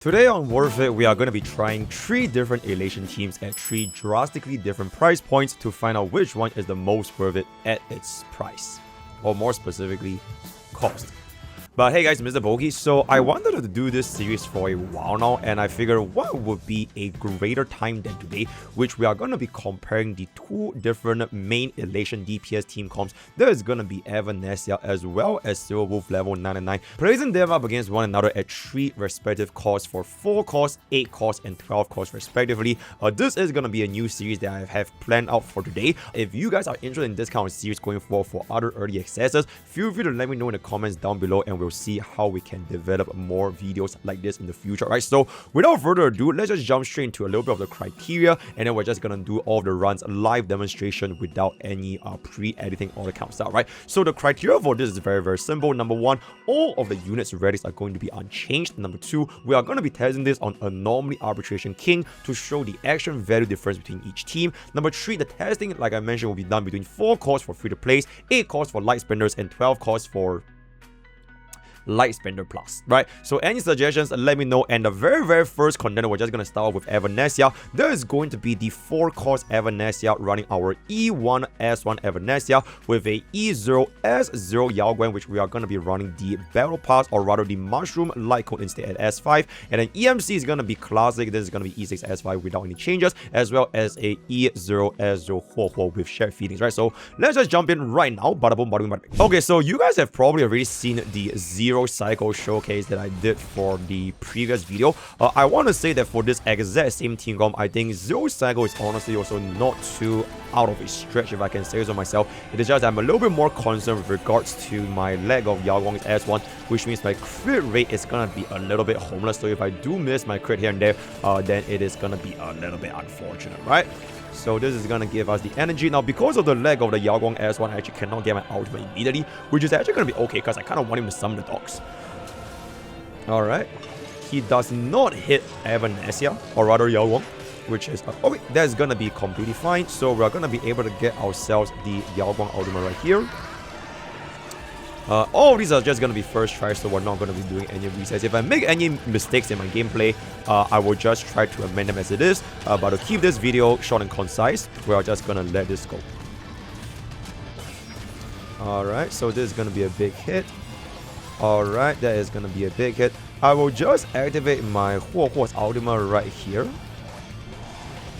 Today on Worth It, we are going to be trying 3 different elation teams at 3 drastically different price points to find out which one is the most worth it at its price. Or more specifically, cost. But hey guys, MrPokke. So I wanted to do this series for a while now, and I figured what would be a greater time than today, which we are going to be comparing the 2 different main elation DPS team comps. There is going to be Evanescia as well as Silverwolf level 999, placing them up against one another at 3 respective costs for 4 costs, 8 costs, and 12 costs respectively. This is going to be a new series that I have planned out for today. If you guys are interested in this kind of series going forward for other early accessors, feel free to let me know in the comments down below, and we'll see how we can develop more videos like this in the future. Right, so without further ado, let's just jump straight into a little bit of the criteria, and then we're just gonna do all the runs live demonstration without any pre-editing all the kind of stuff. Right, so the criteria for this is very simple. Number 1, all of the units readies are going to be unchanged. Number 2, we are going to be testing this on Anomaly Arbitration King to show the action value difference between each team. Number 3, the testing, like I mentioned, will be done between 4 costs for free to place, 8 costs for light spenders, and 12 costs for light spender plus. Right, so any suggestions, let me know. And the very first contender, we're just gonna start with Evanescia. There is going to be the 4 cost Evanescia running our E1S1 Evanescia with a E0S0 Yaoguang, which we are going to be running the battle pass, or rather the mushroom light code instead at S5. And then EMC is going to be classic. This is going to be E6S5 without any changes, as well as a E0S0 Huo with shared feelings. Right, so let's just jump in right now. Bada boom, bada boom, bada boom. Okay, so you guys have probably already seen the Zero Cycle showcase that I did for the previous video. I want to say that for this exact same team comp, I think Zero Cycle is honestly also not too out of a stretch, if I can say so myself. It is just I'm a little bit more concerned with regards to my leg of Yaoguang's S1, which means my crit rate is gonna be a little bit homeless. So if I do miss my crit here and there, then it is gonna be a little bit unfortunate, right? So this is gonna give us the energy. Now, because of the lag of the Yaoguang S1, I actually cannot get my ultimate immediately, which is actually gonna be okay because I kind of want him to summon the dogs. Alright. He does not hit Evanescia, or rather Yaoguang, which is okay, that's gonna be completely fine. So we're gonna be able to get ourselves the Yaoguang ultimate right here. All of these are just gonna be first try, so we're not gonna be doing any resets. If I make any mistakes in my gameplay, I will just try to amend them as it is. But to keep this video short and concise, we're just gonna let this go. Alright, so this is gonna be a big hit. Alright, that is gonna be a big hit. I will just activate my Huo's ultimate right here.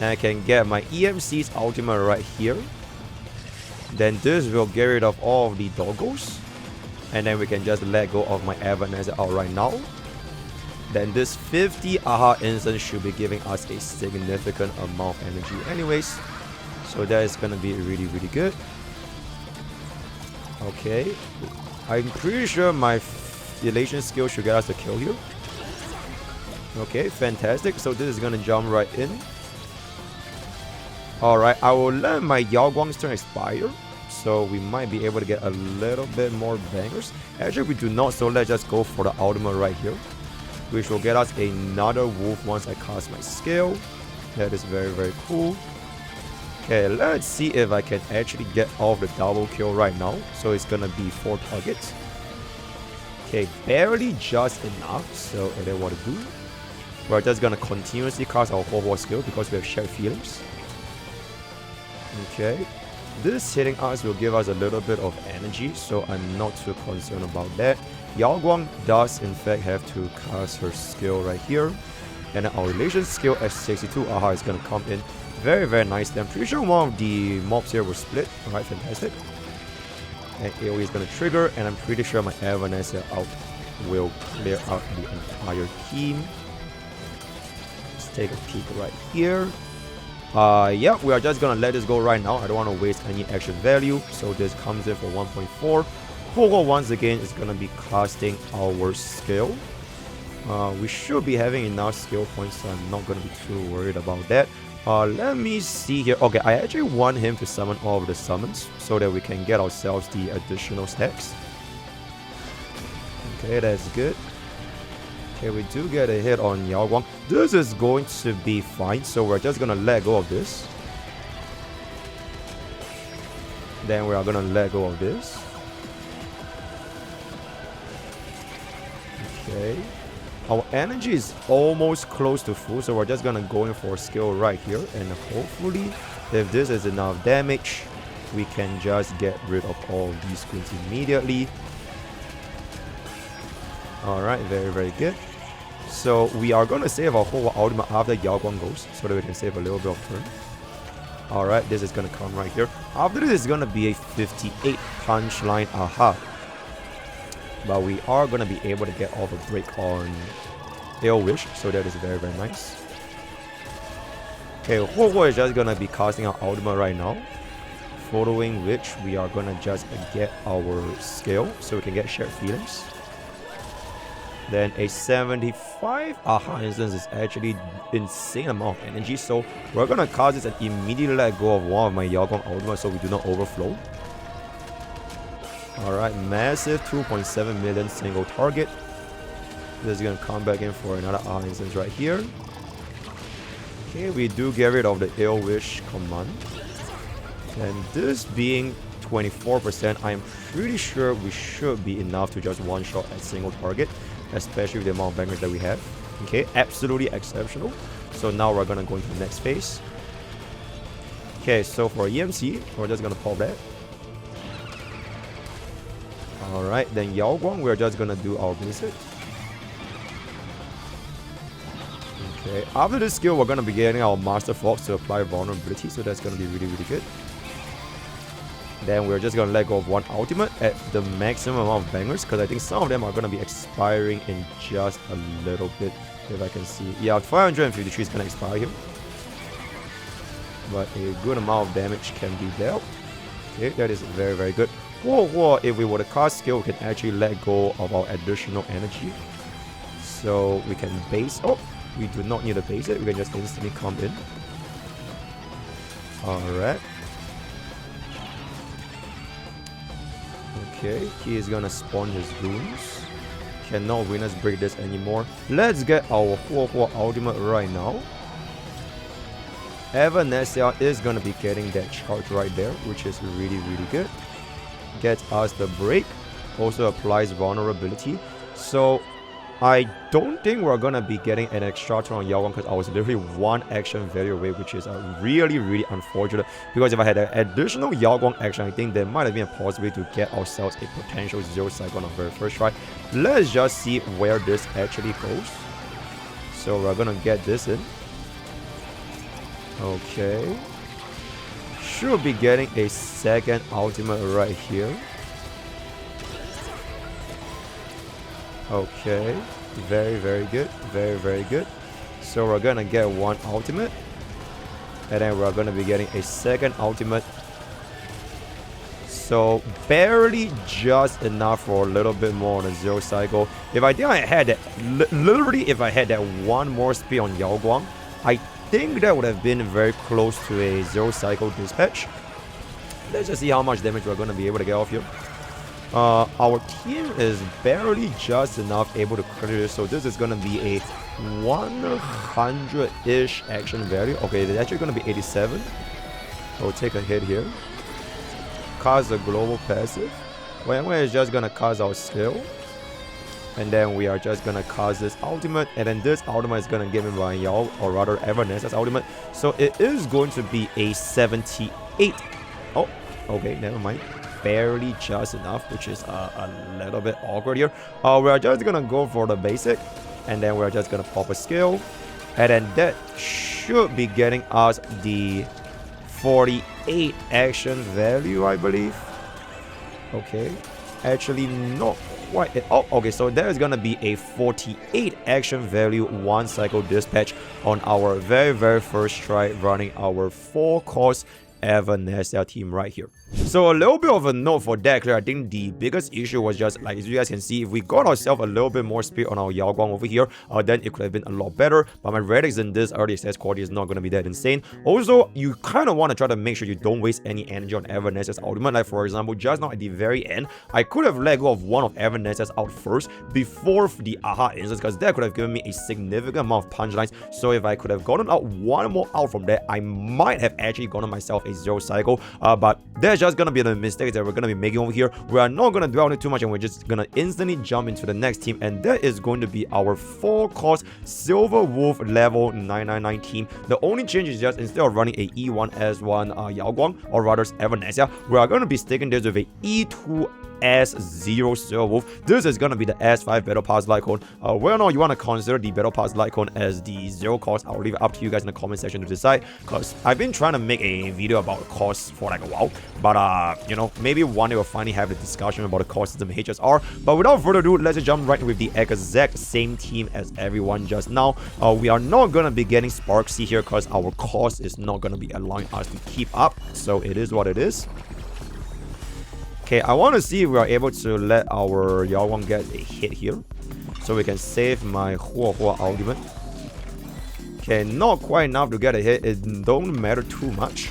And I can get my EMC's ultimate right here. Then this will get rid of all of the doggos. And then we can just let go of my Evanescia out right now. Then this 50 AHA instant should be giving us a significant amount of energy anyways. So that is gonna be really good. Okay. I'm pretty sure my elation skill should get us the kill here. Okay, fantastic. So this is gonna jump right in. Alright, I will let my Yaoguang's turn expire, so we might be able to get a little bit more bangers. Actually, we do not, so let's just go for the ultimate right here, which will get us another wolf once I cast my skill. That is very cool. Okay, let's see if I can actually get off the double kill right now. So it's gonna be 4 targets. Okay, barely just enough, so it is what to do. We're just gonna continuously cast our Huo skill because we have shared feelings. Okay, this hitting us will give us a little bit of energy, so I'm not too concerned about that. Yaoguang does in fact have to cast her skill right here, and then our relation skill at 62 AHA is gonna come in very nice. I'm pretty sure one of the mobs here will split. Alright, fantastic. And AoE is gonna trigger, and I'm pretty sure my Evanescia out will clear out the entire team. Let's take a peek right here. Yeah, we are just gonna let this go right now. I don't want to waste any action value, so this comes in for 1.4. Huo once again is gonna be casting our skill. We should be having enough skill points, so I'm not gonna be too worried about that. Let me see here. Okay, I actually want him to summon all of the summons so that we can get ourselves the additional stacks. Okay, that's good. Okay, we do get a hit on Yaoguang. This is going to be fine, so we're just gonna let go of this. Then we are gonna let go of this. Okay. Our energy is almost close to full, so we're just gonna go in for a skill right here, and hopefully, if this is enough damage, we can just get rid of all these screens immediately. Alright, very, very good. So we are gonna save our whole ultimate after Yao Guang goes, so that we can save a little bit of turn. Alright, this is gonna come right here. After this is gonna be a 58 punchline, aha. But we are gonna be able to get off a break on Ill Wish, so that is very, very nice. Okay, Huo is just gonna be casting our ultimate right now. Following which we are gonna just get our skill, so we can get shared feelings. Then a 75 aha instance is actually insane amount of energy, so we're gonna cast this and immediately let go of one of my Yao Guang ultimate so we do not overflow. Alright, massive 2.7 million single target. This is gonna come back in for another aha instance right here. Okay, we do get rid of the Ill Wish command. And this being 24%, I'm pretty sure we should be enough to just one-shot a single target, especially with the amount of bangers that we have. Okay, absolutely exceptional. So now we're gonna go into the next phase. Okay, so for EMC, we're just gonna pop that. Alright, then Yao Guang, we're just gonna do our basic. Okay, after this skill, we're gonna be getting our Master Fox to apply vulnerability, so that's gonna be really, really good. Then we're just gonna let go of one ultimate at the maximum amount of bangers, because I think some of them are gonna be expiring in just a little bit, if I can see. Yeah, 553 is gonna expire here, but a good amount of damage can be dealt. Okay, that is very, very good. Or if we were to cast skill, we can actually let go of our additional energy, so we can base. Oh, we do not need to base it. We can just instantly come in. Alright. Okay, he is gonna spawn his runes. Cannot win us break this anymore. Let's get our Huo ultimate right now. Evanescia is gonna be getting that charge right there, which is really, really good. Gets us the break. Also applies vulnerability. So I don't think we're gonna be getting an extra turn on Yao Guang, because I was literally one action value away, which is really, really unfortunate. Because if I had an additional Yao Guang action, I think there might have been a possibility to get ourselves a potential 0 cycle on our very first try. Let's just see where this actually goes. So we're gonna get this in. Okay. Should be getting a second ultimate right here. Okay, very, very good, very, very good. So we're gonna get one ultimate, and then we're gonna be getting a second ultimate. So barely just enough for a little bit more on a 0 cycle. If I think I had that, literally if I had that one more speed on Yao Guang, I think that would have been very close to a 0 cycle dispatch. Let's just see how much damage we're gonna be able to get off here. Our team is barely just enough able to clear this, so this is gonna be a 100-ish action value. Okay, it's actually gonna be 87. We'll take a hit here. Cast a global passive. We're is just gonna cast our skill, and then we are just gonna cast this ultimate, and then this ultimate is gonna give me my Yao, or rather Evanescia's ultimate. So it is going to be a 78. Oh, okay, never mind. Barely just enough, which is a little bit awkward here. We're just gonna go for the basic, and then we're just gonna pop a skill, and then that should be getting us the 48 action value, I believe. Okay, actually not quite. Oh, okay, so there is gonna be a 48 action value 1 cycle dispatch on our very, very first try running our 4-cost Evanescia team right here. So a little bit of a note for that clear. I think the biggest issue was just, like, as you guys can see, if we got ourselves a little bit more speed on our Yao Guang over here, then it could have been a lot better. But my relics in this early access quality is not going to be that insane. Also, you kind of want to try to make sure you don't waste any energy on Evanescia's ultimate. Like, for example, just now at the very end, I could have let go of one of Evanescia's out first before the aha instance, because that could have given me a significant amount of punchlines. So if I could have gotten out one more out from that, I might have actually gotten myself a 0 cycle. But that's just gonna be the mistakes that we're gonna be making over here. We are not gonna dwell on it too much, and we're just gonna instantly jump into the next team, and that is going to be our 4-cost Silver Wolf level 999 team. The only change is just instead of running a E1S1 Yao Guang, or rather Evanescia, we are gonna be sticking this with a E2 S0 Silver Wolf. This is gonna be the S5 Battle Pass Lycone. Whether or not you want to consider the Battle Pass Lycone as the 0 cost, I'll leave it up to you guys in the comment section to decide, because I've been trying to make a video about costs for like a while, but you know, maybe one day we'll finally have a discussion about the cost system HSR. But without further ado, let's just jump right in with the exact same team as everyone just now. We are not gonna be getting Sparksy here because our cost is not gonna be allowing us to keep up, so it is what it is. Okay, I want to see if we are able to let our Yao Guang get a hit here, so we can save my Hua Hua ultimate. Okay, not quite enough to get a hit. It don't matter too much.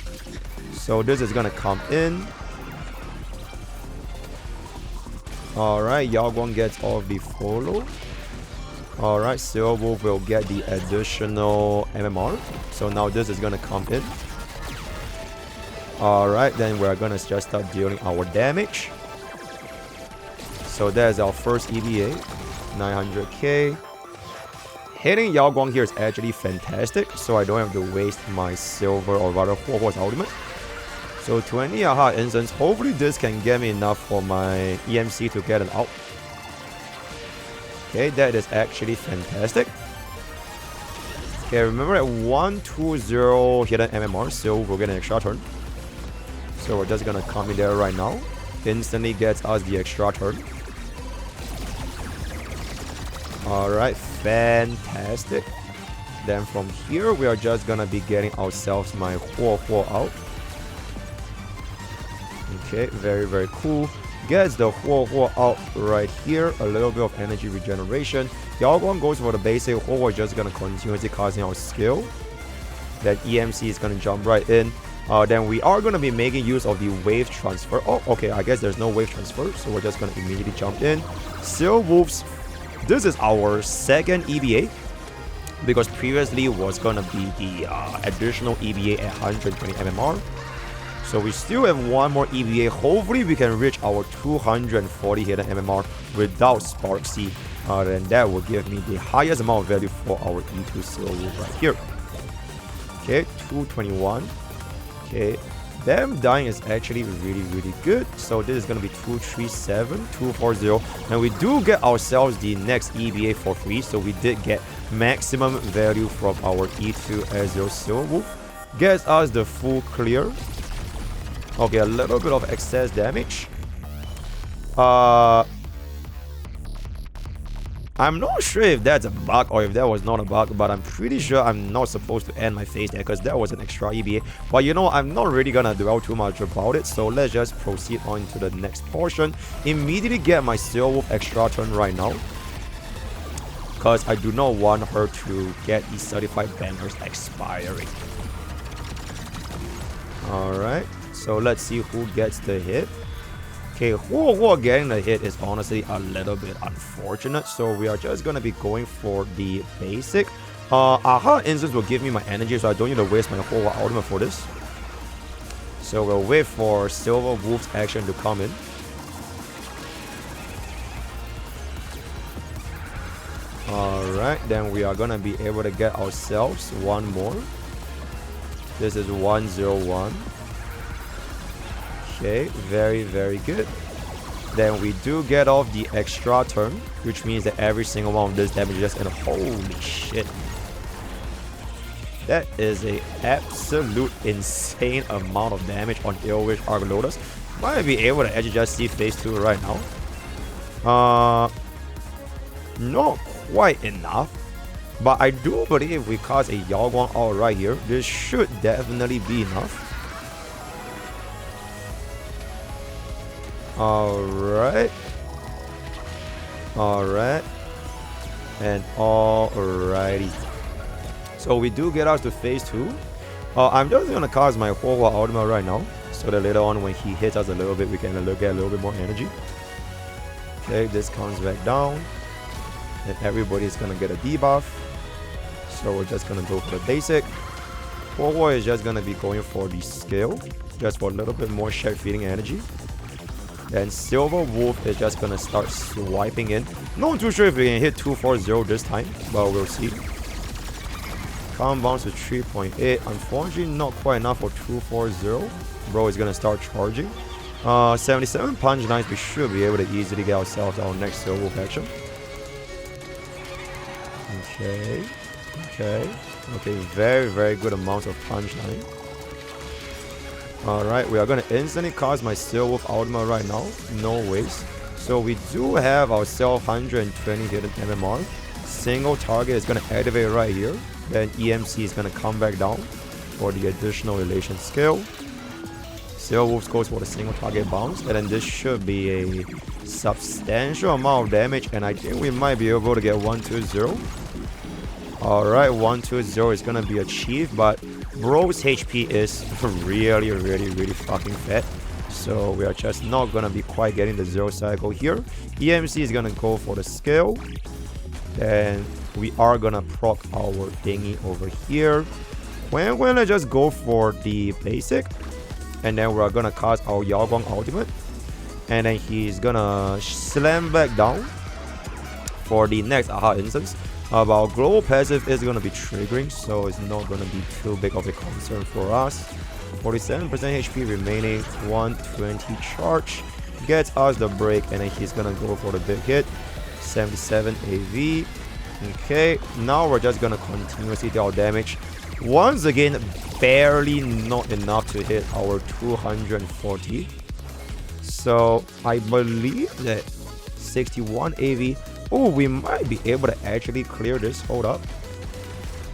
So this is gonna come in. Alright, Yao Guang gets off the follow. Alright, Silver Wolf will get the additional MMR. So now this is gonna come in. Alright, then we're gonna just start dealing our damage. So there's our first EVA, 900k. Hitting Yao Guang here is actually fantastic, so I don't have to waste my silver, or rather Hua Hua's ultimate. So 20 Aha Instance, hopefully this can get me enough for my EMC to get it out. Okay, that is actually fantastic. Okay, remember at 120 hidden MMR, so we'll get an extra turn. So we're just gonna come in there right now. Instantly gets us the extra turn. Alright, fantastic. Then from here, we are just gonna be getting ourselves my Hua Hua out. Okay, very, very cool. Gets the Hua Hua out right here. A little bit of energy regeneration. Yao Guang goes for the basic. Hua Hua is just gonna continuously casting our skill. That EMC is gonna jump right in. Then we are going to be making use of the wave transfer. Oh, okay, I guess there's no wave transfer, so we're just going to immediately jump in. Silver Wolves, this is our second EVA, because previously was going to be the additional EVA at 120 MMR. So we still have one more EVA. Hopefully we can reach our 240 hidden MMR without Sparksy. Then that will give me the highest amount of value for our E2 Silver Wolf right here. Okay, 221. Okay, them dying is actually really, really good. So this is going to be 237, 240. And we do get ourselves the next EVA for free. So we did get maximum value from our E2 S0 Silver Wolf. Gets us the full clear. Okay, a little bit of excess damage. I'm not sure if that's a bug or if that was not a bug, but I'm pretty sure I'm not supposed to end my phase there because that was an extra EVA. But you know, I'm not really gonna dwell too much about it, so let's just proceed on to the next portion. Immediately get my Silver Wolf extra turn right now, because I do not want her to get the certified bangers expiring. Alright, so let's see who gets the hit. Okay, Hua Hua getting the hit is honestly a little bit unfortunate, so we are just gonna be going for the basic. Aha Instance will give me my energy, so I don't need to waste my Hua Hua ultimate for this. So we'll wait for Silver Wolf's action to come in. Alright, then we are gonna be able to get ourselves one more. This is 101. Okay, very, very good. Then we do get off the extra turn, which means that every single one of this damage is just gonna... Holy shit. That is a absolute insane amount of damage on Ilwish Arc Lotus. Might be able to actually just see phase 2 right now. Not quite enough. But I do believe if we cast a Yao Guang out right here, this should definitely be enough. Alright. Alright. And alrighty. So we do get out to phase 2. I'm just going to cast my Hua Hua ultimate right now, so that later on when he hits us a little bit, we can get a little bit more energy. Okay, this comes back down. And everybody's going to get a debuff. So we're just going to go for the basic. Hua Hua is just going to be going for the skill. just for a little bit more shared feeding energy. Then Silver Wolf is just gonna start swiping in. Not too sure if we can hit 240 this time, but we'll see. Calm bounce to 3.8. Unfortunately, not quite enough for 240. Bro is gonna start charging. 77 punch knives. We should be able to easily get ourselves our next Silver Wolf action. Okay, very good amount of punch knife. Alright, we are gonna instantly cast my Silver Wolf ultimate right now. No waste. So we do have ourselves 120 hidden MMR. Single target is gonna activate right here. Then EMC is gonna come back down for the additional elation skill. Silver Wolf goes for the single target bounce, and then this should be a substantial amount of damage, and I think we might be able to get 120. Alright, 120 is gonna be achieved, but bro's HP is really fucking fat. So we are just not gonna be quite getting the 0 cycle here. EMC is gonna go for the skill. Then we are gonna proc our thingy over here. We're gonna just go for the basic. And then we're gonna cast our Yao Guang ultimate. And then he's gonna slam back down for the next aha instance. Our global passive is gonna be triggering, so it's not gonna be too big of a concern for us. 47% HP remaining, 120 charge. Gets us the break, and then he's gonna go for the big hit. 77 AV. Okay, now we're just gonna continuously deal damage. Once again, barely not enough to hit our 240. So I believe that 61 AV. Oh, we might be able to actually clear this. Hold up.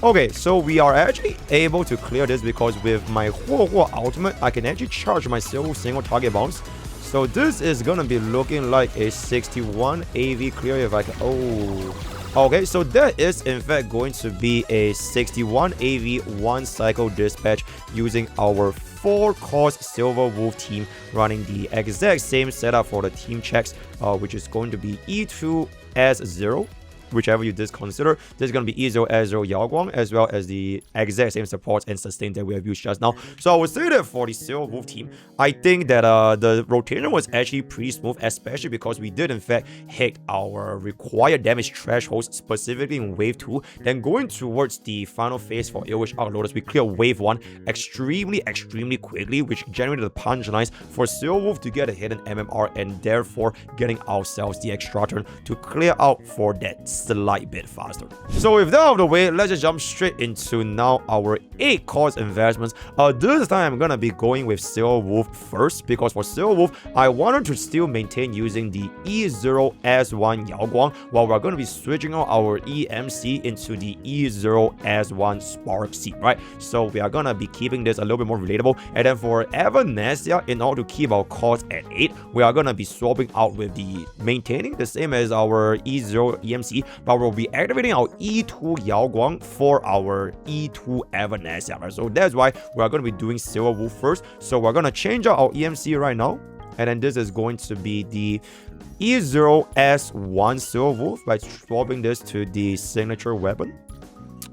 Okay, so we are actually able to clear this because with my Huo ultimate, I can actually charge my single target bounce. So this is gonna be looking like a 61 AV clear if I can. Oh, okay, so that is in fact going to be a 61 AV 1 cycle dispatch using our 4-cost Silver Wolf team running the exact same setup for the team checks, which is going to be E2S0. Whichever you consider, there's going to be E0, S0, Yao Guang, as well as the exact same supports and sustain that we have used just now. So I would say that for the Silver Wolf team, I think that the rotation was actually pretty smooth, especially because we did in fact hit our required damage thresholds, specifically in Wave 2. Then going towards the final phase for Ilwish Arc Lotus, we clear Wave 1 extremely quickly, which generated the punch lines for Silver Wolf to get a hidden MMR, and therefore getting ourselves the extra turn to clear out for that slight bit faster. So with that out of the way, let's just jump straight into now our 8-cost investments. This time I'm gonna be going with Silver Wolf first, because for Silver Wolf, I wanted to still maintain using the E0S1 Yao Guang, while we're gonna be switching out our EMC into the E0S1 Spark Seed, right? So we are gonna be keeping this a little bit more relatable. And then for Evanescia, in order to keep our cost at 8, we are gonna be swapping out with the maintaining the same as our E0 EMC, but we'll be activating our E2 Yao Guang for our E2 Evanescia, right? So that's why we are going to be doing Silver Wolf first. So we're going to change out our EMC right now, and then this is going to be the E0S1 Silver Wolf by swapping this to the signature weapon.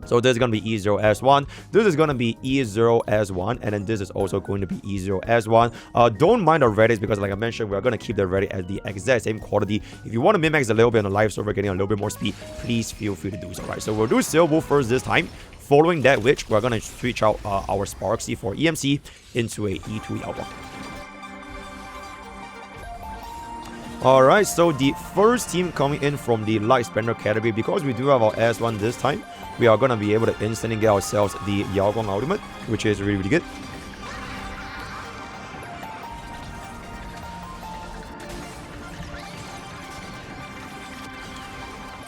So this is going to be E0S1, this is going to be E0S1, and then this is also going to be E0S1. Don't mind the Redis, because like I mentioned, we're going to keep the Redis at the exact same quality. If you want to min-max a little bit on the live server, getting a little bit more speed, please feel free to do so, right? So we'll do Silver Wolf first this time. Following that, which we're going to switch out our Sparksy for EMC into a E2 Yao Guang. Alright, so the first team coming in from the Light Spender category, because we do have our S1 this time, we are going to be able to instantly get ourselves the Yao Guang ultimate, which is really good.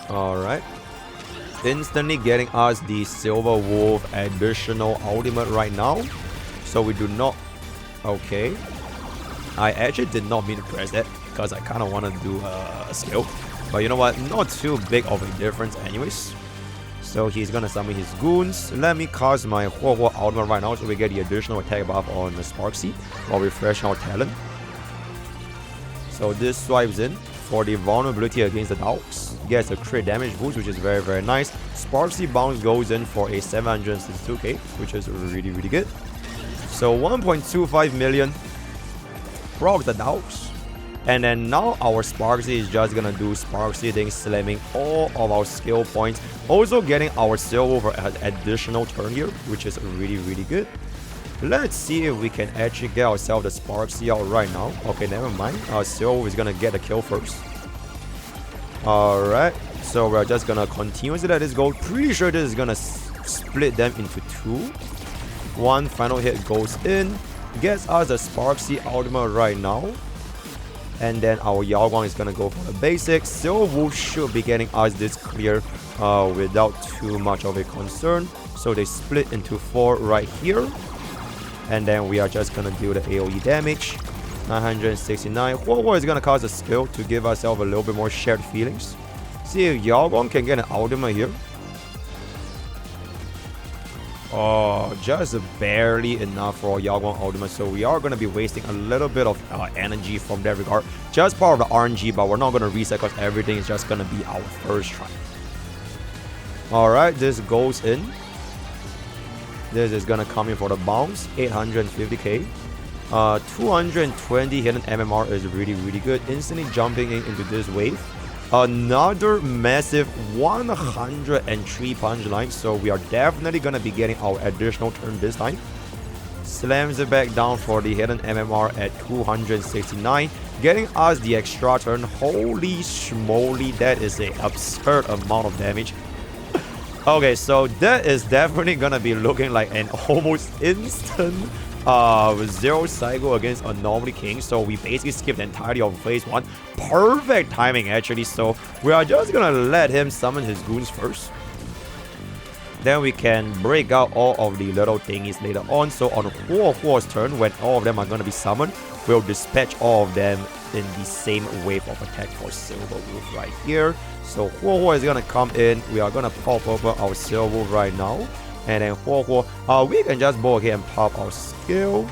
Alright. Instantly getting us the Silver Wolf additional ultimate right now. So we do not... Okay. I actually did not mean to press that, because I kind of want to do a skill. But you know what? Not too big of a difference anyways. So he's going to summon his goons. Let me cast my Huo ultimate right now so we get the additional attack buff on the Sparksy while refreshing our talent. So this swipes in for the vulnerability against the dogs. Gets a crit damage boost, which is very nice. Sparksy bounce goes in for a 762k, which is really good. So 1.25 million. Proc the dogs. And then now our Sparksy is just gonna do Sparksy thing, slamming all of our skill points. Also getting our Silver for an additional turn here, which is really, really good. Let's see if we can actually get ourselves the Sparksy out right now. Okay, never mind. Our Silver is gonna get the kill first. Alright, so we're just gonna continuously let this go. Pretty sure this is gonna split them into two. One final hit goes in. Gets us the Sparksy ultimate right now. And then our Yao Guang is gonna go for the basics. Silver Wolf should be getting us this clear without too much of a concern. So they split into 4 right here. And then we are just gonna deal the AoE damage. 969. Huo is gonna cast a skill to give ourselves a little bit more shared feelings. See if Yao Guang can get an ultimate here. Oh, just barely enough for Yao Guang ultimate, so we are going to be wasting a little bit of energy from that regard. Just part of the RNG, but we're not going to reset because everything is just going to be our first try. Alright, this goes in. This is going to come in for the bounce, 850k. 220 hidden MMR is really, really good. Instantly jumping into this wave. Another massive 103 punch line, so we are definitely gonna be getting our additional turn this time. Slams it back down for the hidden MMR at 269, getting us the extra turn. Holy schmoly, that is an absurd amount of damage. Okay, so that is definitely gonna be looking like an almost instant 0 cycle against Anomaly King. So we basically skipped the entirety of phase 1. Perfect timing actually. So we are just gonna let him summon his goons first. Then we can break out all of the little thingies later on. So on Huo's turn, when all of them are gonna be summoned, we'll dispatch all of them in the same wave of attack for Silver Wolf right here. So Huo is gonna come in. We are gonna pop over our Silver Wolf right now. And then Huo, we can just go ahead and pop our skill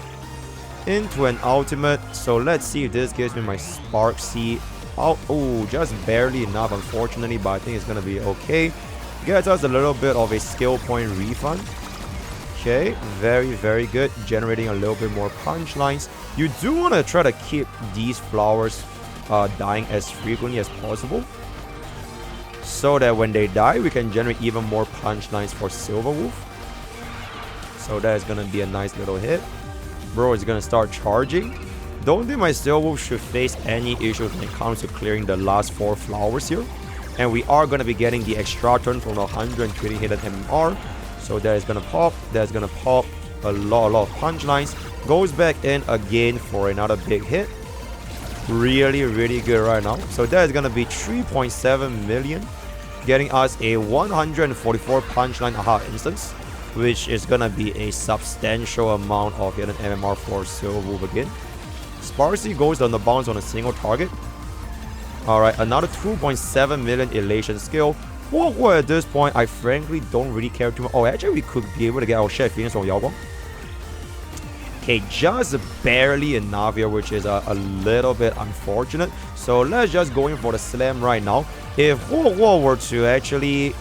into an ultimate. So let's see if this gives me my Sparksy out. Oh, just barely enough, unfortunately, but I think it's gonna be okay. Gets us a little bit of a skill point refund. Okay, very, very good. Generating a little bit more punch lines. You do want to try to keep these flowers dying as frequently as possible, so that when they die, we can generate even more punch lines for Silver Wolf. So that is gonna be a nice little hit. Bro is gonna start charging. Don't think my Silver Wolf should face any issues when it comes to clearing the last 4 flowers here. And we are gonna be getting the extra turn from the 120 hidden MMR. So that is gonna pop. That's gonna pop a lot of punch lines. Goes back in again for another big hit. Really, really good right now. So that is gonna be 3.7 million. Getting us a 144 punchline aha instance, which is gonna be a substantial amount of hidden MMR for Silver Wolf again. Sparksy goes on the bounce on a single target. Alright, another 2.7 million elation skill. Huo at this point, I frankly don't really care too much. Oh, actually we could be able to get our shared feelings from Yao Guang. Okay, just barely enough here, which is a little bit unfortunate. So let's just go in for the slam right now. If Huo were to actually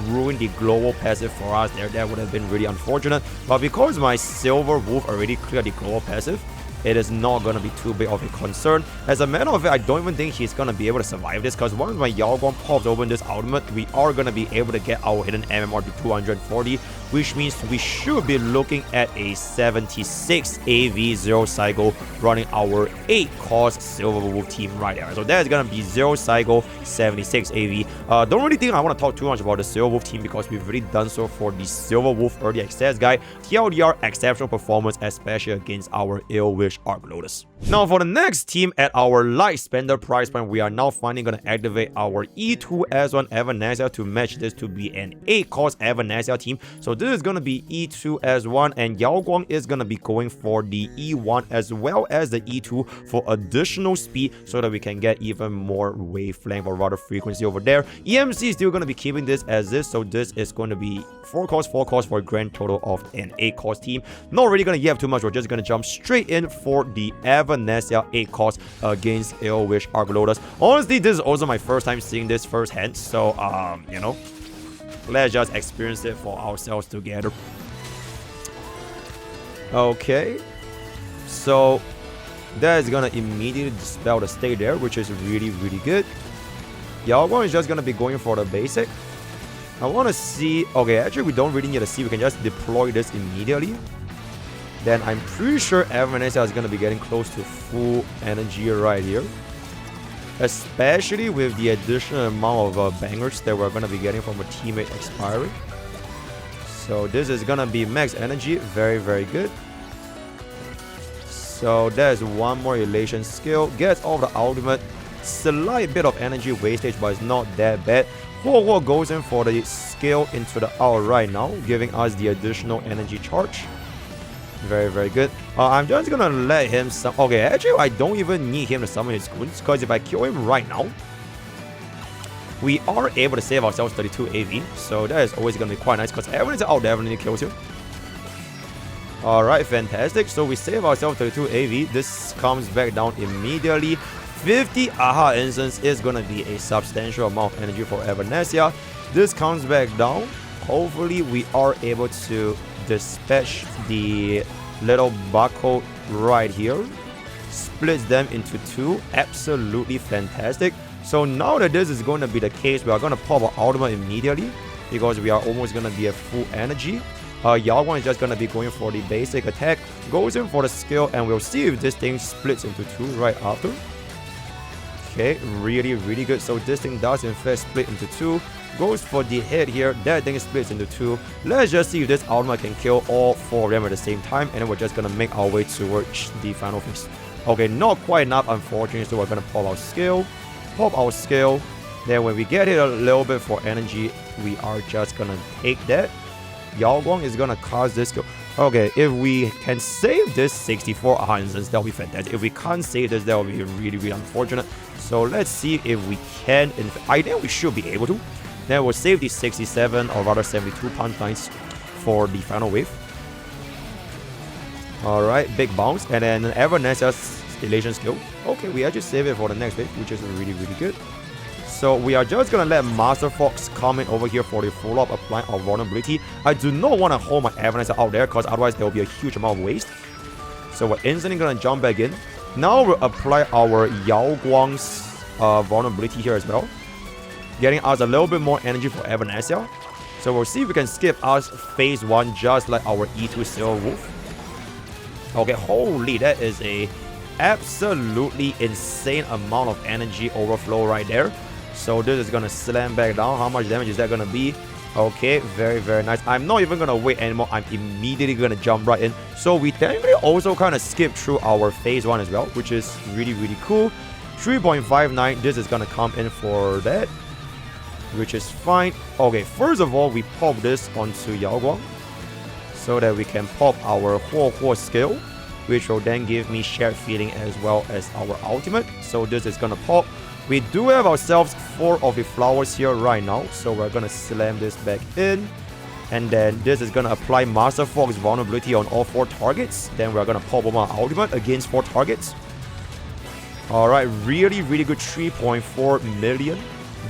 ruin the global passive for us there, that would have been really unfortunate. But because my Silver Wolf already cleared the global passive, it is not going to be too big of a concern. As a matter of fact, I don't even think he's going to be able to survive this, because once my Yao Guang pops open this ultimate, we are going to be able to get our hidden MMR to 240, which means we should be looking at a 76 AV 0 cycle running our 8-cost Silver Wolf team right there. So that is going to be 0 cycle, 76 AV. Don't really think I want to talk too much about the Silver Wolf team, because we've already done so for the Silver Wolf early access guy. TLDR, exceptional performance, especially against our Ill-Wish Arc Lotus. Now for the next team at our light spender price point, we are now finally going to activate our E2S1 Evanescia to match this to be an 8-cost Evanescia team. So this is going to be E2S1, and Yao Guang is going to be going for the E1 as well as the E2 for additional speed, so that we can get even more wavelength or rather frequency over there. EMC is still going to be keeping this as this, so this is going to be 4 cost for a grand total of an 8-cost team. Not really going to have too much, we're just going to jump straight in for the Evanescia 8-cost against Ill-Wish Arc Lotus. Honestly, this is also my first time seeing this firsthand, so you know, let's just experience it for ourselves together. Okay. So that is gonna immediately dispel the state there, which is really, really good. Yaoguang is just gonna be going for the basic. I wanna see... Okay, actually we don't really need to see. We can just deploy this immediately. Then I'm pretty sure Evanescia is gonna be getting close to full energy right here. Especially with the additional amount of bangers that we're gonna be getting from a teammate expiring. So this is gonna be max energy. Very, very good. So there's one more elation skill. Gets all the ultimate. Slight bit of energy wastage, but it's not that bad. Huo goes in for the skill into the hour right now, giving us the additional energy charge. Very, very good. I'm just gonna let him okay, actually I don't even need him to summon his goons, because if I kill him right now, we are able to save ourselves 32 AV. So that is always gonna be quite nice, because everyone is out there when he kills you. Alright, fantastic. So we save ourselves 32 AV. This comes back down immediately. 50 AHA instance is gonna be a substantial amount of energy for Evanescia. This comes back down. Hopefully we are able to dispatch the little barcode right here. Splits them into two. Absolutely fantastic. So now that this is going to be the case, we are going to pop our ultimate immediately, because we are almost going to be at full energy. Yaoguang is just going to be going for the basic attack, goes in for the skill, and we'll see if this thing splits into two right after. Okay, really, really good. So this thing does in fact split into two. Goes for the hit here. That thing splits into two. Let's just see if this ultimate can kill all four of them at the same time, and then we're just going to make our way towards the final phase. Okay, not quite enough, unfortunately, so we're going to pop our skill. Pop our skill. Then when we get hit a little bit for energy, we are just going to take that. Yaoguang is gonna cast this skill. Okay, if we can save this 64 AHA instance, that'll be fantastic. If we can't save this, that'll be really, really unfortunate. So let's see if we can. I think we should be able to. Then we'll save the 67 or rather 72 punchlines for the final wave. Alright, big bounce. And then Evanescia's elation skill. Okay, we actually save it for the next wave, which is really, really good. So we are just gonna let MrPokke come in over here for the follow-up apply of vulnerability. I do not want to hold my Evanescia out there, because otherwise there will be a huge amount of waste. So we're instantly gonna jump back in. Now we'll apply our Yaoguang's vulnerability here as well, getting us a little bit more energy for Evanescia. So we'll see if we can skip us phase 1 just like our E2 Silver Wolf. Okay, holy, that is a absolutely insane amount of energy overflow right there. So this is gonna slam back down. How much damage is that gonna be? Okay, very, very nice. I'm not even gonna wait anymore. I'm immediately gonna jump right in. So we technically also kind of skip through our phase 1 as well, which is really, really cool. 3.59, this is gonna come in for that, which is fine. Okay, first of all, we pop this onto Yaoguang so that we can pop our Huo skill, which will then give me shared feeling as well as our ultimate. So this is gonna pop. We do have ourselves 4 of the flowers here right now, so we're gonna slam this back in. And then this is gonna apply MrPokke's vulnerability on all 4 targets. Then we're gonna pop our ultimate against 4 targets. Alright, really, really good. 3.4 million.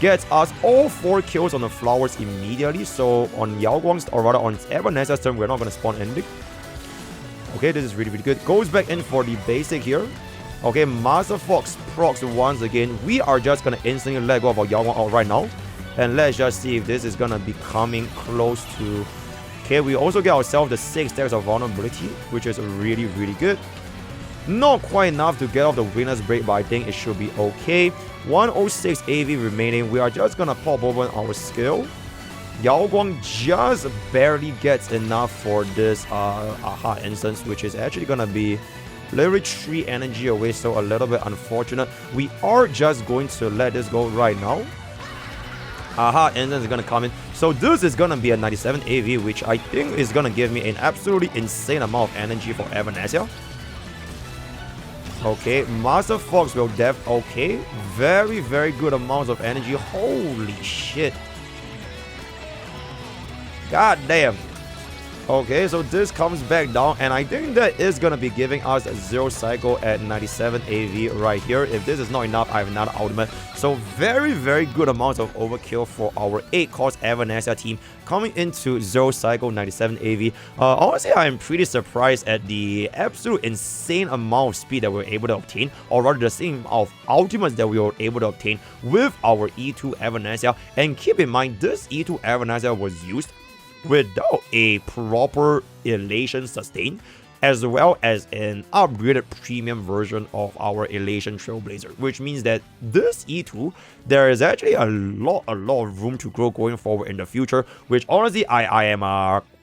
Gets us all 4 kills on the flowers immediately. So on Yaoguang's, or rather on Evanescia's turn, we're not gonna spawn anything. Okay, this is really, really good. Goes back in for the basic here. Okay, MrPokke procs once again. We are just gonna instantly let go of our Yaoguang out right now. And let's just see if this is gonna be coming close to... Okay, we also get ourselves the 6 stacks of vulnerability, which is really, really good. Not quite enough to get off the winner's break, but I think it should be okay. 106 AV remaining. We are just gonna pop open our skill. Yaoguang just barely gets enough for this AHA instance, which is actually gonna be literally 3 energy away, so a little bit unfortunate. We are just going to let this go right now. AHA instance is gonna come in. So this is gonna be a 97 AV, which I think is gonna give me an absolutely insane amount of energy for Evanescia. Okay, MrPokke will okay. Very, very good amounts of energy. Holy shit. God damn. Okay, so this comes back down, and I think that is gonna be giving us a 0 cycle at 97 AV right here. If this is not enough, I have another ultimate. So very, very good amounts of overkill for our 8-cost Evanescia team coming into 0 cycle 97 AV. Honestly, I am pretty surprised at the absolute insane amount of speed that we were able to obtain, or rather the same amount of ultimates that we were able to obtain with our E2 Evanescia. And keep in mind, this E2 Evanescia was used without a proper elation sustain, as well as an upgraded premium version of our elation trailblazer, which means that this E2, there is actually a lot of room to grow going forward in the future, which honestly I am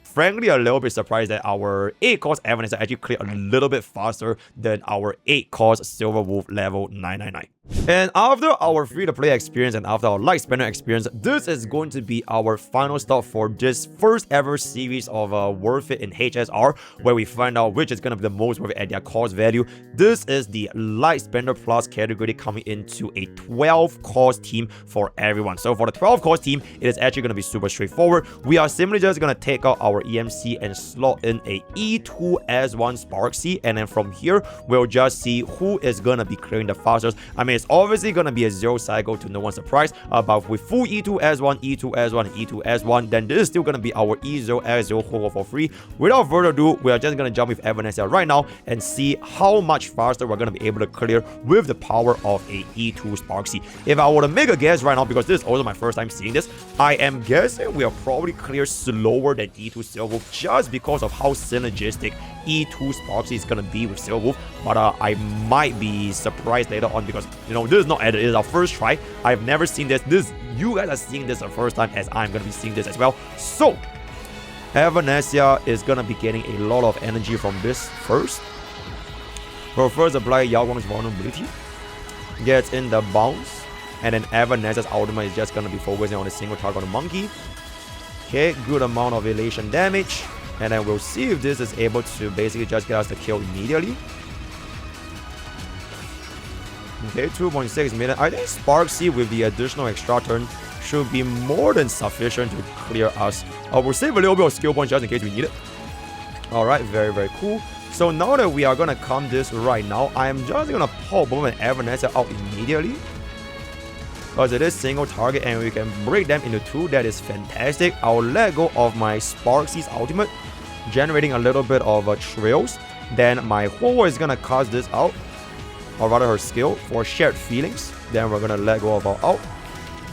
frankly a little bit surprised that our 8-cost Evanescia actually cleared a little bit faster than our 8-cost Silver Wolf level 999. And after our free-to-play experience and after our light spender experience, this is going to be our final stop for this first ever series of Worth It in HSR, where we find out which is going to be the most worth it at their cost value. This is the light spender plus category coming into a 12-cost team for everyone. So for the 12-cost team, it is actually going to be super straightforward. We are simply just going to take out our EMC and slot in a E2 S1 Sparksy, and then from here, we'll just see who is going to be clearing the fastest. I mean, it's obviously going to be a 0 cycle to no one's surprise, but with full E2 S1, E2 S1, and E2 S1, then this is still going to be our E0 S0 whole for free. Without further ado, we are just going to jump with Evanescia right now and see how much faster we're going to be able to clear with the power of a E2 Sparksy. If I were to make a guess right now, because this is also my first time seeing this, I am guessing we are probably clear slower than E2 Silver Wolf just because of how synergistic E2 Sparksy is going to be with Silver Wolf, but I might be surprised later on because, you know, this is not edited. It is our first try. I've never seen this. You guys are seeing this the first time, as I'm going to be seeing this as well. So, Evanescia is going to be getting a lot of energy from this first. We'll first apply Yao Guang's vulnerability. Gets in the bounce. And then Evanescia's ultimate is just going to be focusing on a single target on the monkey. Okay, good amount of elation damage. And then we'll see if this is able to basically just get us the kill immediately. Okay, 2.6 million. I think Sparksy with the additional extra turn should be more than sufficient to clear us. We'll save a little bit of skill points just in case we need it. Alright, very, very cool. So now that we are going to come this right now, I am just going to pop both and Evanescia out immediately. Because it is single target and we can break them into two. That is fantastic. I'll let go of my Sparksy's ultimate, generating a little bit of trails. Then my Ho is going to cast this out, or rather her skill, for shared feelings. Then we're going to let go of our out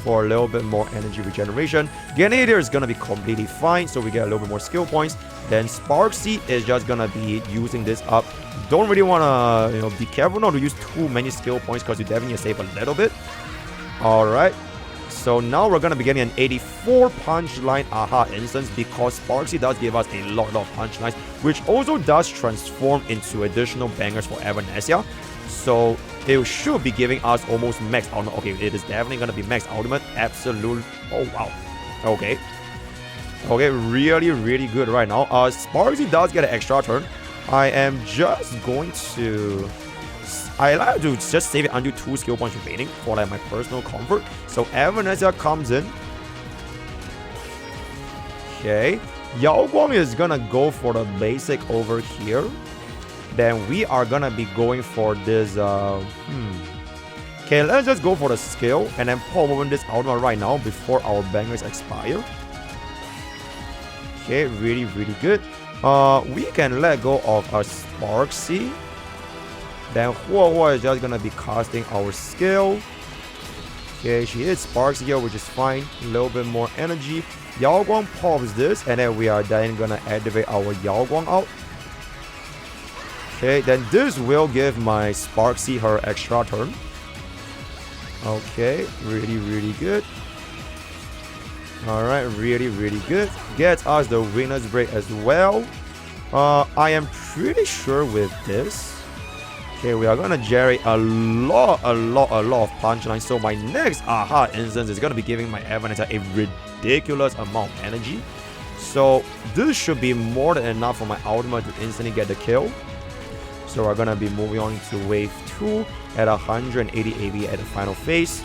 for a little bit more energy regeneration. Grenadier is going to be completely fine, so we get a little bit more skill points. Then Sparksy is just going to be using this up. Don't really want to, be careful not to use too many skill points because you definitely need to save a little bit. Alright, so now we're going to be getting an 84 punchline aha instance because Sparksy does give us a lot of punchlines, which also does transform into additional bangers for Evanescia. So it should be giving us almost max ultimate. Okay, it is definitely going to be max ultimate. Absolute. Oh, wow. Okay. Okay, really, really good right now. Sparksy does get an extra turn. I am just going to... I like to just save it until 2 skill points remaining for like my personal comfort. So Evanescia comes in. Okay. Yao Guang is gonna go for the basic over here. Then we are gonna be going for this Okay, let's just go for the skill and then pop open this ultimate right now before our bangers expire. Okay, really, really good. We can let go of a Sparksy. Then Huo is just gonna be casting our skill. Okay, she hits Sparks here, which is fine. A little bit more energy. Yao Guang pops this, and then we are then gonna activate our Yao Guang out. Okay, then this will give my Sparksy her extra turn. Okay, really, really good. Alright, really, really good. Gets us the winner's break as well. I am pretty sure with this. Okay, we are gonna generate a lot of punchlines. So my next aha instance is gonna be giving my Evanescia a ridiculous amount of energy. So this should be more than enough for my ultimate to instantly get the kill. So we're gonna be moving on to wave 2 at 180 AV at the final phase.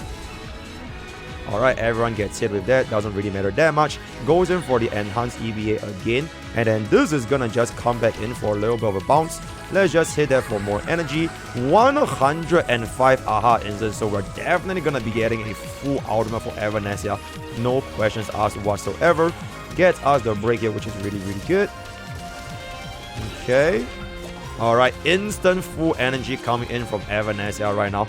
Alright, everyone gets hit with that. Doesn't really matter that much. Goes in for the enhanced EVA again. And then this is gonna just come back in for a little bit of a bounce. Let's just hit that for more energy. 105 aha instants. So we're definitely gonna be getting a full ultimate for Evanescia. No questions asked whatsoever. Gets us the break here, which is really, really good. Okay. Alright, instant full energy coming in from Evanescia right now.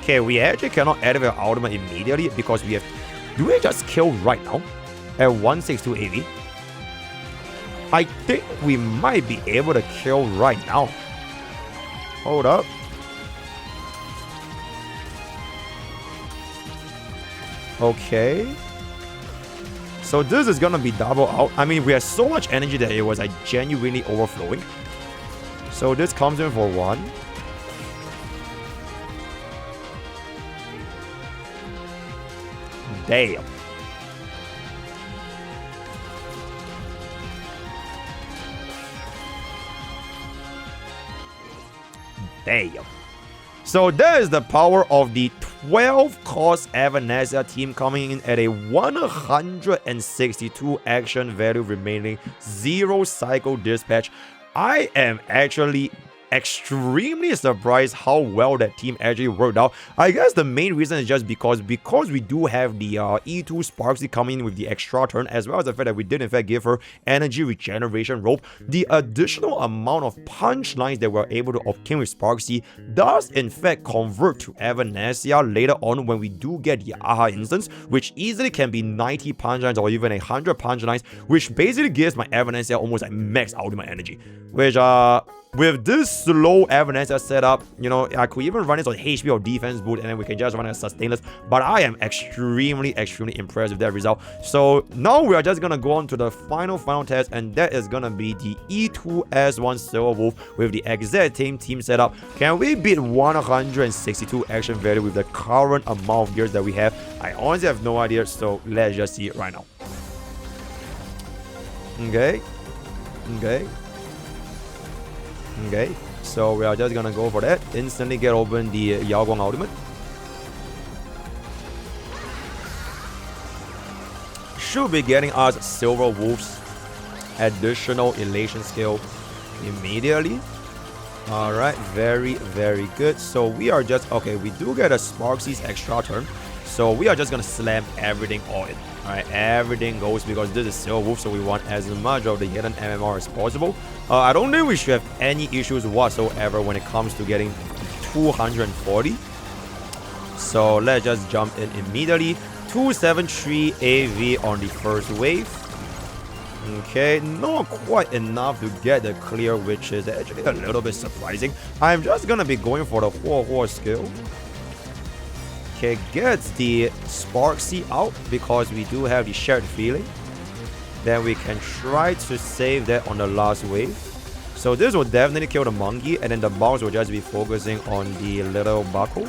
Okay, we actually cannot activate our ultimate immediately because we have... Do we just kill right now? At 162 AV? I think we might be able to kill right now. Hold up. Okay. So this is gonna be double out. I mean, we have so much energy that it was like genuinely overflowing. So this comes in for 1. Damn. Damn. So that is the power of the 12 cost Evanescia team coming in at a 162 action value remaining, 0 cycle dispatch. I am actually extremely surprised how well that team actually worked out. I guess the main reason is just because we do have the E2 Sparksy coming in with the extra turn, as well as the fact that we did in fact give her energy regeneration rope. The additional amount of punch lines that we're able to obtain with Sparksy does in fact convert to Evanescia later on when we do get the aha instance, which easily can be 90 punch lines or even 100 punch lines, which basically gives my Evanescia almost like max ultimate energy, which with this slow Evanescia setup, you know, I could even run it on HP or defense boot and then we can just run it as sustainless. But I am extremely impressed with that result. So now we are just gonna go on to the final test, and that is gonna be the E2S1 Silver Wolf with the exact same team setup. Can we beat 162 action value with the current amount of gears that we have? I honestly have no idea, so let's just see it right now. Okay. Okay, so we are just gonna go for that. Instantly get open the Yao Guang ultimate. Should be getting us Silver Wolf's additional elation skill immediately. Alright, very good. So we are just... Okay, we do get a Sparksy's extra turn. So we are just gonna slam everything all in. Alright, everything goes because this is Silver Wolf, so we want as much of the hidden MMR as possible. I don't think we should have any issues whatsoever when it comes to getting 240. So let's just jump in immediately. 273 AV on the first wave. Okay, not quite enough to get the clear, which is actually a little bit surprising. I'm just gonna be going for the Huo skill. Okay, gets the Sparksy out because we do have the shared feeling. Then we can try to save that on the last wave. So this will definitely kill the monkey, and then the bounce will just be focusing on the little buckle.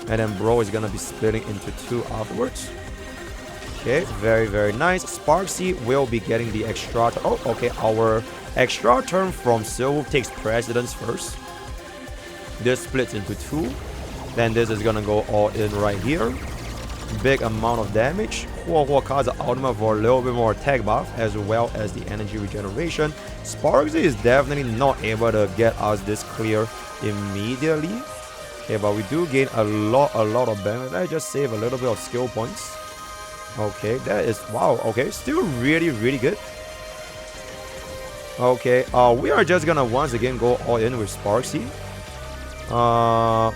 And then bro is gonna be splitting into 2 afterwards. Okay, very nice. Sparksy will be getting the extra... Oh, okay, our extra turn from Silver takes precedence first. This splits into 2. Then this is gonna go all in right here. Big amount of damage. Huo cards the ultimate for a little bit more attack buff as well as the energy regeneration. Sparksy is definitely not able to get us this clear immediately. Okay, but we do gain a lot of damage. Let's just save a little bit of skill points. Okay, that is... Wow, okay, still really good. Okay, we are just gonna once again go all in with Sparksy.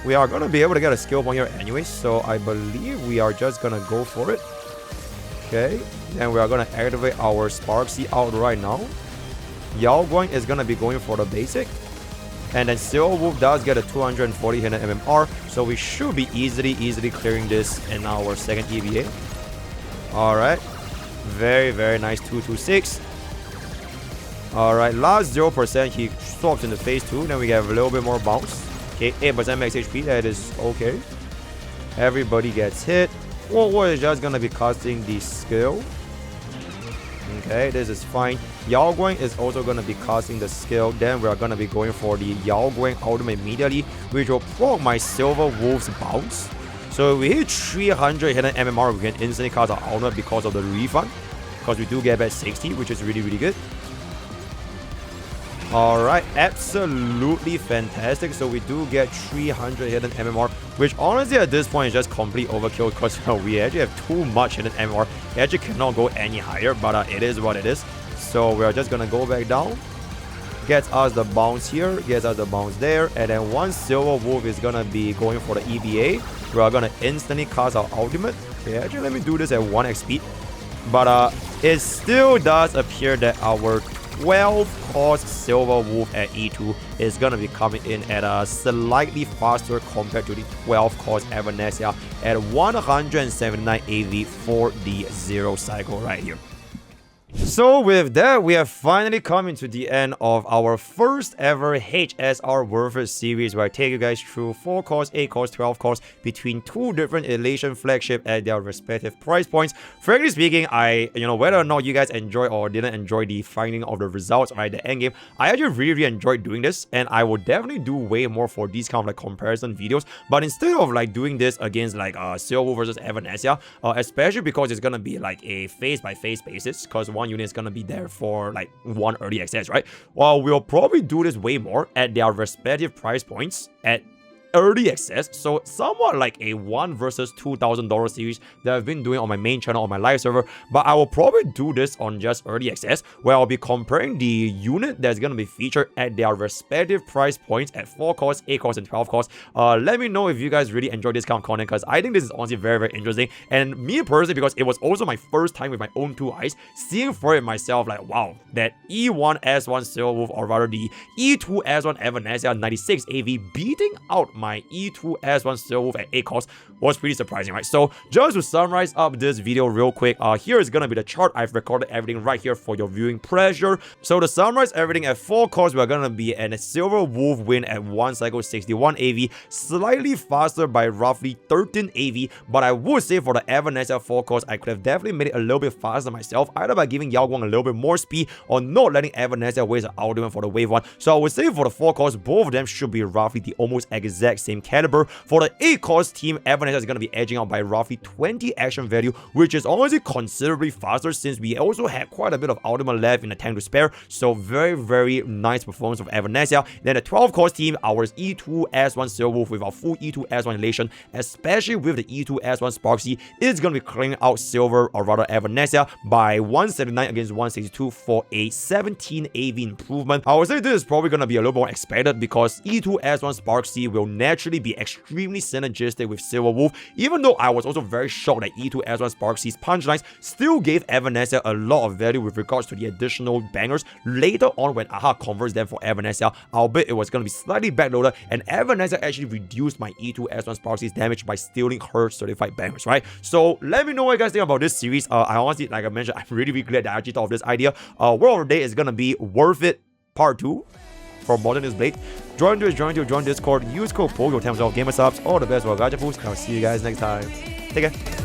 We are gonna be able to get a skill point here anyway, so I believe we are just gonna go for it. Okay, then we are gonna activate our Sparksy out right now. Yao Guang is gonna be going for the basic, and then Silver Wolf does get a 240 hidden MMR, so we should be easily clearing this in our second EVA. Alright, very nice. 226. Alright, last 0%, he swaps into phase 2, then we have a little bit more bounce. Okay, 8% max HP, that is okay. Everybody gets hit. Huo is just gonna be casting the skill. Okay, this is fine. Yao Guang is also gonna be casting the skill. Then we are gonna be going for the Yao Guang ultimate immediately, which will proc my Silver Wolf's bounce. So we hit 300 hidden MMR, we can instantly cast our ultimate because of the refund. Because we do get back 60, which is really, really good. Alright, absolutely fantastic. So we do get 300 hidden MMR, which honestly at this point is just complete overkill because we actually have too much hidden MMR. It actually cannot go any higher, but it is what it is. So we're just gonna go back down. Gets us the bounce here, gets us the bounce there, and then once Silver Wolf is gonna be going for the EVA, we're gonna instantly cast our ultimate. Okay, actually let me do this at 1x speed. But it still does appear that our 12 cost Silver Wolf at E2 is gonna be coming in at a slightly faster compared to the 12 cost Evanescia at 179 AV for the 0 cycle right here. So with that, we have finally come into the end of our first ever HSR Worth It series, where I take you guys through 4 costs, 8 costs, 12 costs between 2 different Elation flagship at their respective price points. Frankly speaking, whether or not you guys enjoy or didn't enjoy the finding of the results, right, the end game, I actually really enjoyed doing this, and I will definitely do way more for these kind of like comparison videos. But instead of like doing this against like Silver versus Evanescia, especially because it's gonna be like a phase by phase basis, because one unit is gonna be there for like 1 early access, right? Well, we'll probably do this way more at their respective price points at early access, so somewhat like a $1 versus $2,000 series that I've been doing on my main channel on my live server. But I will probably do this on just early access, where I'll be comparing the unit that's going to be featured at their respective price points at 4 costs, 8 costs, and 12 costs. Let me know if you guys really enjoy this kind of content, because I think this is honestly very, very interesting. And me personally, because it was also my first time with my own 2 eyes, seeing for it myself, like wow, that E1 S1 Silver Wolf, or rather the E2 S1 Evanescia 96 AV beating out my E2 S1 Silver Wolf at 8 costs was pretty surprising, right? So just to summarize up this video real quick, here is gonna be the chart. I've recorded everything right here for your viewing pleasure. So to summarize everything, at 4 costs, we're gonna be at a Silver Wolf win at 1 cycle 61 AV, slightly faster by roughly 13 AV. But I would say for the Evanescia 4 costs, I could have definitely made it a little bit faster myself, either by giving Yao Guang a little bit more speed or not letting Evanescia waste the ultimate for the wave 1. So I would say for the 4 costs, both of them should be roughly the almost exact same caliber. For the 8 cost team, Evanescia is going to be edging out by roughly 20 action value, which is honestly considerably faster since we also had quite a bit of ultimate left in the tank to spare. So very, very nice performance of Evanescia. Then the 12 cost team, our E2 S1 Silver Wolf with our full E2 S1 Elation, especially with the E2 S1 Sparksy, is going to be clearing out Silver, or rather Evanescia, by 179 against 162 for a 17 AV improvement. I would say this is probably going to be a little more expected because E2 S1 Sparksy will naturally be extremely synergistic with Silver Wolf, even though I was also very shocked that E2 S1 Sparksy's punchlines still gave Evanescia a lot of value with regards to the additional bangers later on when AHA converts them for Evanescia, albeit it was going to be slightly backloaded, and Evanescia actually reduced my E2 S1 Sparksy's damage by stealing her certified bangers, right? So let me know what you guys think about this series. I honestly, like I mentioned, I'm really, really glad that I actually thought of this idea. Word of the day is going to be Worth It Part 2 for Modern is Blade. Join Discord, use code POKKE, 10% off gamer subs. All the best for Gacha Fools, and I'll see you guys next time. Take care.